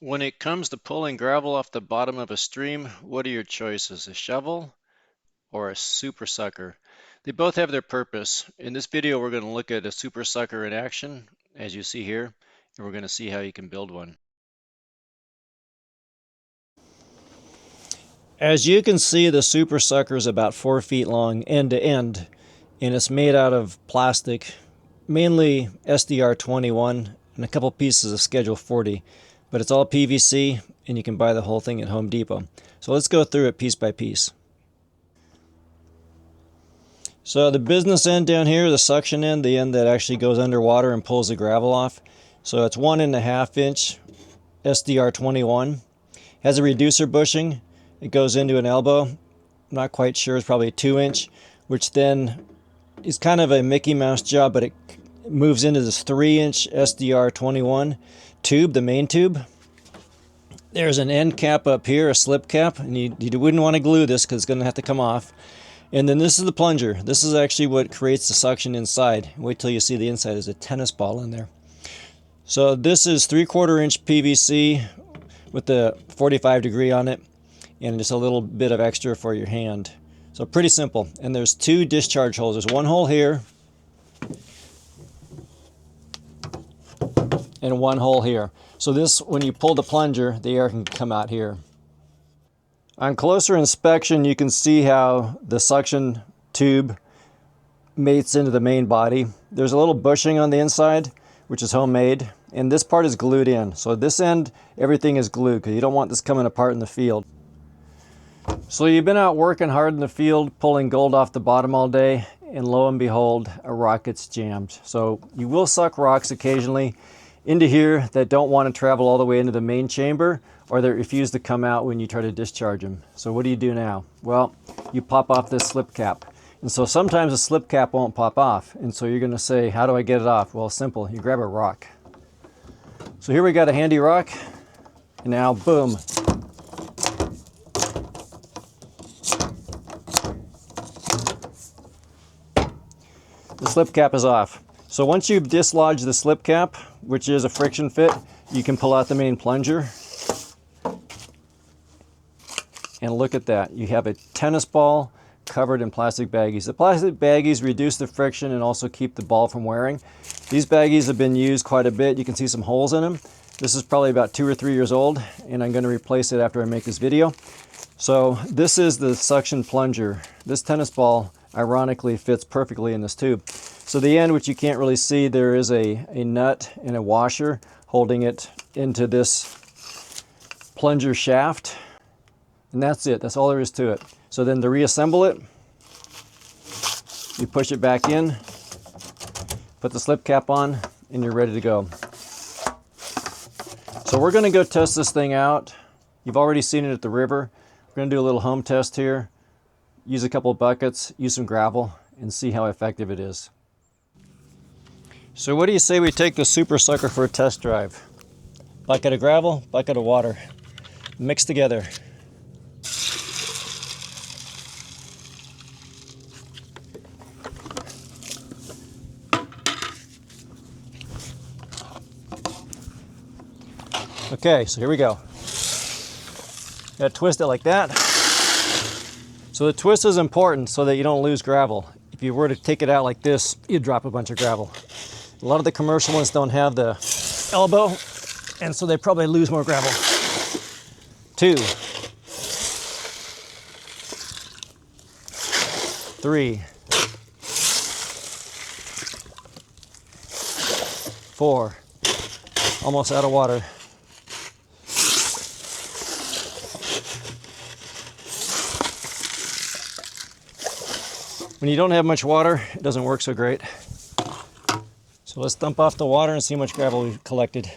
When it comes to pulling gravel off the bottom of a stream, what are your choices, a shovel or a super sucker? They both have their purpose. In this video, we're going to look at a super sucker in action, as you see here, and we're going to see how you can build one. As you can see, the super sucker is about 4 feet long end to end, and it's made out of plastic, mainly SDR21 and a couple pieces of Schedule 40, but it's all PVC and you can buy the whole thing at Home Depot. So let's go through it piece by piece. So the business end down here, the suction end, the end that actually goes underwater and pulls the gravel off. So it's 1.5 inch SDR21. Has a reducer bushing. It goes into an elbow. I'm not quite sure, it's probably a 2 inch, which then is kind of a Mickey Mouse job, but it moves into this 3 inch SDR21 tube, the main tube. There's an end cap up here, a slip cap, and you wouldn't want to glue this because it's going to have to come off. And then this is the plunger. This is actually what creates the suction inside. Wait till you see the inside. There's a tennis ball in there. So this is 3/4 inch PVC with the 45 degree on it and just a little bit of extra for your hand. So pretty simple. And there's 2 discharge holes. There's one hole here and one hole here. So this, when you pull the plunger, the air can come out here. On closer inspection, you can see how the suction tube mates into the main body. There's a little bushing on the inside, which is homemade, and this part is glued in. So this end, everything is glued because you don't want this coming apart in the field. So you've been out working hard in the field, pulling gold off the bottom all day, and lo and behold, a rock gets jammed. So you will suck rocks occasionally into here that don't want to travel all the way into the main chamber, or they refuse to come out when you try to discharge them. So what do you do now? Well, you pop off this slip cap. And so sometimes the slip cap won't pop off. And so you're going to say, how do I get it off? Well, simple. You grab a rock. So here we got a handy rock. And now, boom. The slip cap is off. So once you dislodge the slip cap, which is a friction fit, you can pull out the main plunger. And look at that. You have a tennis ball covered in plastic baggies. The plastic baggies reduce the friction and also keep the ball from wearing. These baggies have been used quite a bit. You can see some holes in them. This is probably about 2 or 3 years old, and I'm going to replace it after I make this video. So this is the suction plunger. This tennis ball ironically fits perfectly in this tube. So the end, which you can't really see, there is a nut and a washer holding it into this plunger shaft. And that's it. That's all there is to it. So then to reassemble it, you push it back in, put the slip cap on, and you're ready to go. So we're going to go test this thing out. You've already seen it at the river. We're going to do a little home test here. Use a couple of buckets, use some gravel, and see how effective it is. So what do you say we take the Super Sucker for a test drive? Bucket of gravel, bucket of water. Mix together. Okay, so here we go. Gotta twist it like that. So the twist is important so that you don't lose gravel. If you were to take it out like this, you'd drop a bunch of gravel. A lot of the commercial ones don't have the elbow, and so they probably lose more gravel. 2, 3, 4, almost out of water. When you don't have much water, it doesn't work so great. So let's dump off the water and see how much gravel we've collected.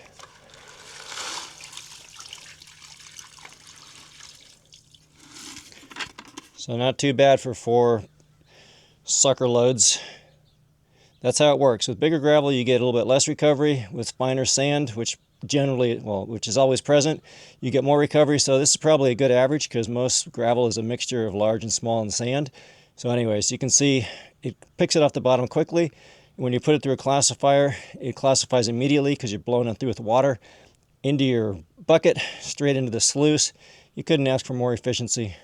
So not too bad for 4 sucker loads. That's how it works. With bigger gravel, you get a little bit less recovery. With finer sand, which generally, well, which is always present, you get more recovery. So this is probably a good average because most gravel is a mixture of large and small and sand. So anyways, you can see it picks it off the bottom quickly. When you put it through a classifier, it classifies immediately because you're blowing it through with water into your bucket straight into the sluice. You couldn't ask for more efficiency.